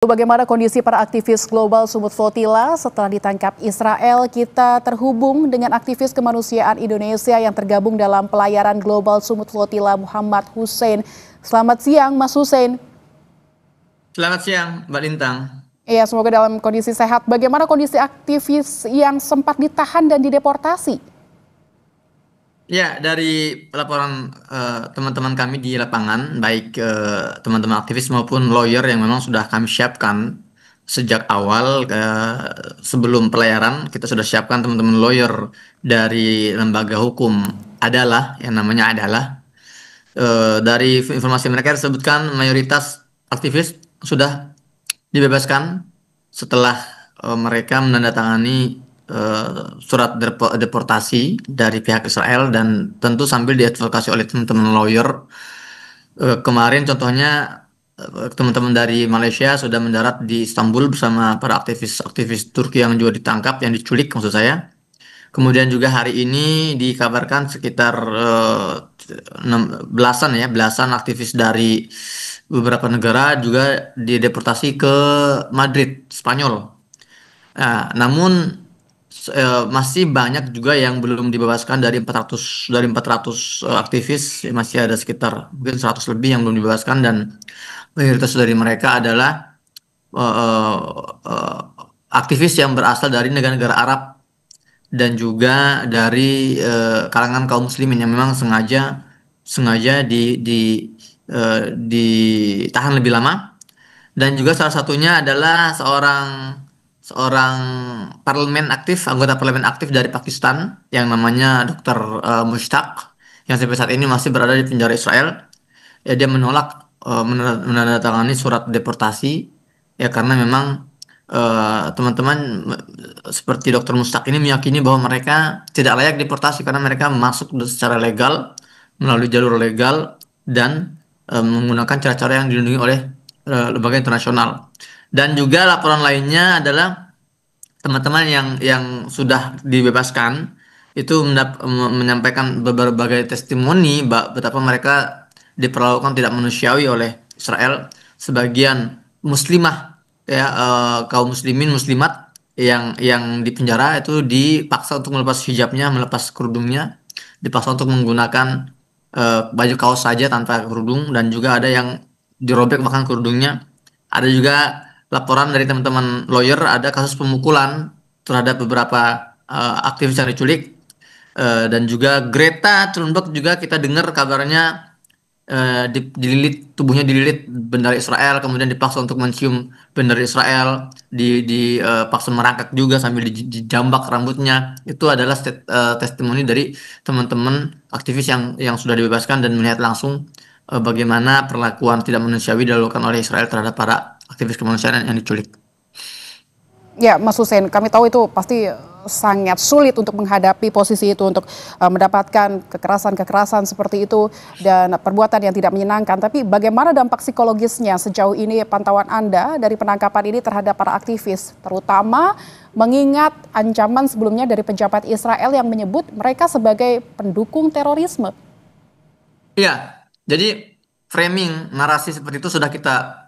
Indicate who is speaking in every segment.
Speaker 1: Bagaimana kondisi para aktivis global Sumut Flotilla setelah ditangkap Israel? Kita terhubung dengan aktivis kemanusiaan Indonesia yang tergabung dalam pelayaran global Sumut Flotilla, Muhammad Hussein. Selamat siang, Mas Hussein.
Speaker 2: Selamat siang, Mbak Lintang.
Speaker 1: Iya, semoga dalam kondisi sehat. Bagaimana kondisi aktivis yang sempat ditahan dan dideportasi?
Speaker 2: Ya, dari laporan teman-teman kami di lapangan, baik teman-teman aktivis maupun lawyer yang memang sudah kami siapkan sejak awal sebelum pelayaran, kita sudah siapkan teman-teman lawyer dari lembaga hukum adalah yang namanya adalah dari informasi mereka disebutkan mayoritas aktivis sudah dibebaskan setelah mereka menandatangani surat deportasi dari pihak Israel dan tentu sambil diadvokasi oleh teman-teman lawyer. Kemarin contohnya teman-teman dari Malaysia sudah mendarat di Istanbul bersama para aktivis-aktivis Turki yang juga ditangkap, yang diculik maksud saya. Kemudian juga hari ini dikabarkan sekitar belasan aktivis dari beberapa negara juga dideportasi ke Madrid, Spanyol. Nah, namun masih banyak juga yang belum dibebaskan dari 400 aktivis, masih ada sekitar mungkin 100 lebih yang belum dibebaskan, dan mayoritas dari mereka adalah eh, eh, aktivis yang berasal dari negara-negara Arab dan juga dari kalangan kaum muslimin yang memang sengaja sengaja ditahan lebih lama. Dan juga salah satunya adalah seorang seorang anggota parlemen aktif dari Pakistan yang namanya Dr. Mushtaq, yang sampai saat ini masih berada di penjara Israel. Ya, dia menolak menandatangani surat deportasi, ya karena memang teman-teman seperti Dr. Mushtaq ini meyakini bahwa mereka tidak layak deportasi karena mereka masuk secara legal melalui jalur legal dan menggunakan cara-cara yang dilindungi oleh lembaga internasional. Dan juga laporan lainnya adalah teman-teman yang sudah dibebaskan itu menyampaikan berbagai testimoni betapa mereka diperlakukan tidak manusiawi oleh Israel. Sebagian muslimah, ya, kaum muslimin muslimat yang di penjara itu dipaksa untuk melepas hijabnya, melepas kerudungnya, dipaksa untuk menggunakan baju kaos saja tanpa kerudung, dan juga ada yang dirobek bahkan kerudungnya. Ada juga laporan dari teman-teman lawyer, ada kasus pemukulan terhadap beberapa aktivis yang diculik. Dan juga Greta Thunberg juga kita dengar kabarnya tubuhnya dililit bendera Israel, kemudian dipaksa untuk mencium bendera Israel, dipaksa merangkak juga sambil dijambak rambutnya. Itu adalah testimoni dari teman-teman aktivis yang sudah dibebaskan dan melihat langsung bagaimana perlakuan tidak manusiawi dilakukan oleh Israel terhadap para aktivis kemanusiaan yang diculik.
Speaker 1: Ya, Mas Hussein, kami tahu itu pasti sangat sulit untuk menghadapi posisi itu, untuk mendapatkan kekerasan-kekerasan seperti itu dan perbuatan yang tidak menyenangkan. Tapi bagaimana dampak psikologisnya sejauh ini, pantauan Anda dari penangkapan ini terhadap para aktivis, terutama mengingat ancaman sebelumnya dari pejabat Israel yang menyebut mereka sebagai pendukung terorisme?
Speaker 2: Iya, jadi framing narasi seperti itu sudah kita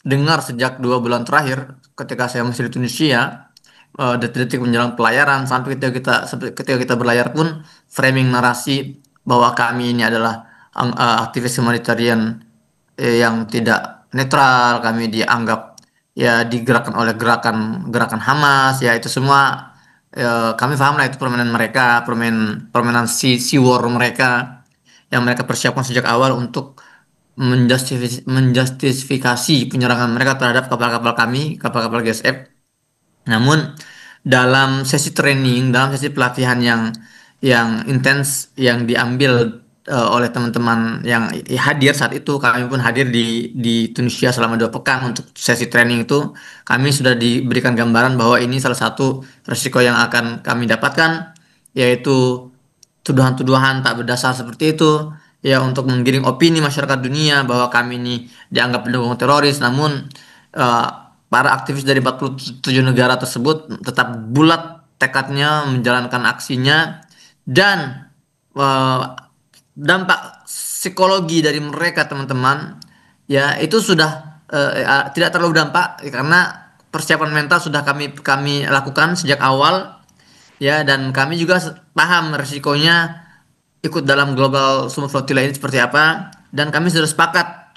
Speaker 2: dengar sejak 2 bulan terakhir ketika saya masih di Tunisia, detik-detik menjelang pelayaran sampai ketika kita berlayar pun, framing narasi bahwa kami ini adalah aktivis humanitarian yang tidak netral, kami dianggap ya digerakkan oleh gerakan Hamas, ya itu semua kami paham lah, itu permainan mereka, permainan si war mereka yang mereka persiapkan sejak awal untuk menjustifikasi penyerangan mereka terhadap kapal-kapal kami, kapal-kapal GSF. Namun dalam sesi training, dalam sesi pelatihan yang intens yang diambil oleh teman-teman yang hadir saat itu, kami pun hadir di Tunisia selama 2 pekan untuk sesi training itu, kami sudah diberikan gambaran bahwa ini salah satu resiko yang akan kami dapatkan, yaitu tuduhan-tuduhan tak berdasar seperti itu, ya, untuk menggiring opini masyarakat dunia bahwa kami ini dianggap pendukung teroris. Namun eh, para aktivis dari 47 negara tersebut tetap bulat tekadnya menjalankan aksinya, dan eh, dampak psikologi dari mereka teman-teman, ya, itu sudah tidak terlalu dampak karena persiapan mental sudah kami lakukan sejak awal ya, dan kami juga paham risikonya ikut dalam global sumber flotilla ini seperti apa, dan kami sudah sepakat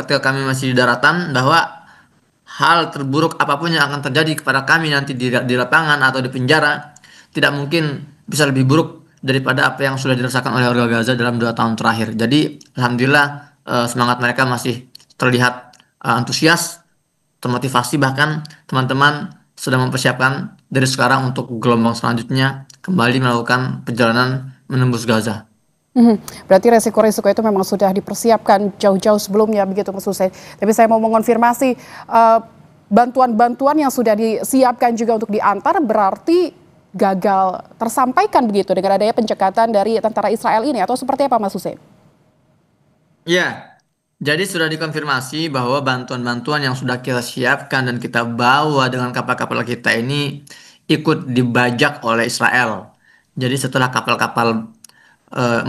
Speaker 2: ketika kami masih di daratan bahwa hal terburuk apapun yang akan terjadi kepada kami nanti di lapangan atau di penjara tidak mungkin bisa lebih buruk daripada apa yang sudah dirasakan oleh warga Gaza dalam 2 tahun terakhir. Jadi alhamdulillah semangat mereka masih terlihat antusias, termotivasi, bahkan teman-teman sudah mempersiapkan dari sekarang untuk gelombang selanjutnya kembali melakukan perjalanan menembus Gaza.
Speaker 1: Berarti resiko-resiko itu memang sudah dipersiapkan jauh-jauh sebelumnya begitu Mas Hussein. Tapi saya mau mengonfirmasi bantuan-bantuan yang sudah disiapkan juga untuk diantar berarti gagal tersampaikan begitu dengan adanya pencekatan dari tentara Israel ini atau seperti apa Mas Hussein?
Speaker 2: Ya, jadi sudah dikonfirmasi bahwa bantuan-bantuan yang sudah kita siapkan dan kita bawa dengan kapal-kapal kita ini ikut dibajak oleh Israel. Jadi setelah kapal-kapal 42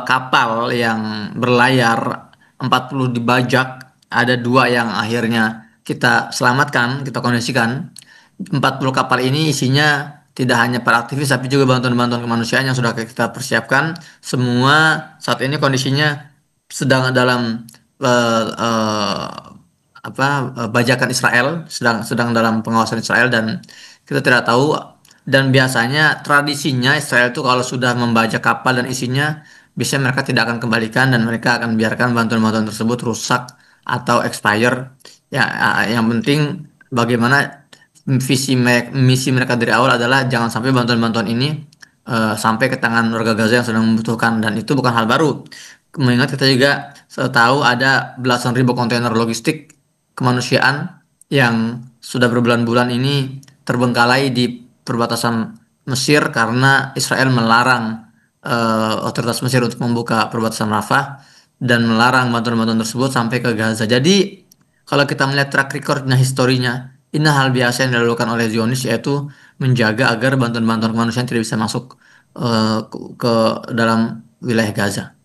Speaker 2: kapal yang berlayar, 40 dibajak, ada dua yang akhirnya kita selamatkan, kita kondisikan. 40 kapal ini isinya tidak hanya para aktivis tapi juga bantuan-bantuan kemanusiaan yang sudah kita persiapkan. Semua saat ini kondisinya sedang dalam bajakan Israel, sedang sedang dalam pengawasan Israel, dan kita tidak tahu. Dan biasanya tradisinya Israel itu kalau sudah membajak kapal dan isinya, biasanya mereka tidak akan kembalikan dan mereka akan biarkan bantuan-bantuan tersebut rusak atau expire. Ya, yang penting bagaimana misi mereka dari awal adalah jangan sampai bantuan-bantuan ini sampai ke tangan warga Gaza yang sedang membutuhkan, dan itu bukan hal baru. Mengingat kita juga tahu ada belasan ribu kontainer logistik kemanusiaan yang sudah berbulan-bulan ini terbengkalai di perbatasan Mesir karena Israel melarang otoritas Mesir untuk membuka perbatasan Rafah dan melarang bantuan-bantuan tersebut sampai ke Gaza. Jadi kalau kita melihat track recordnya, historinya, ini hal biasa yang dilakukan oleh Zionis, yaitu menjaga agar bantuan-bantuan kemanusiaan tidak bisa masuk ke dalam wilayah Gaza.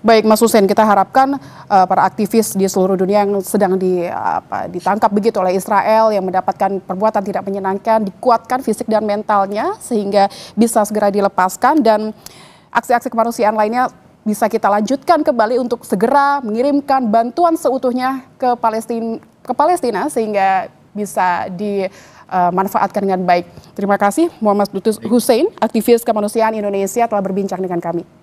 Speaker 1: Baik Mas Hussein, kita harapkan para aktivis di seluruh dunia yang sedang ditangkap begitu oleh Israel yang mendapatkan perbuatan tidak menyenangkan dikuatkan fisik dan mentalnya sehingga bisa segera dilepaskan, dan aksi-aksi kemanusiaan lainnya bisa kita lanjutkan kembali untuk segera mengirimkan bantuan seutuhnya ke Palestina sehingga bisa dimanfaatkan dengan baik. Terima kasih Muhammad Lutfi Hussein, aktivis kemanusiaan Indonesia telah berbincang dengan kami.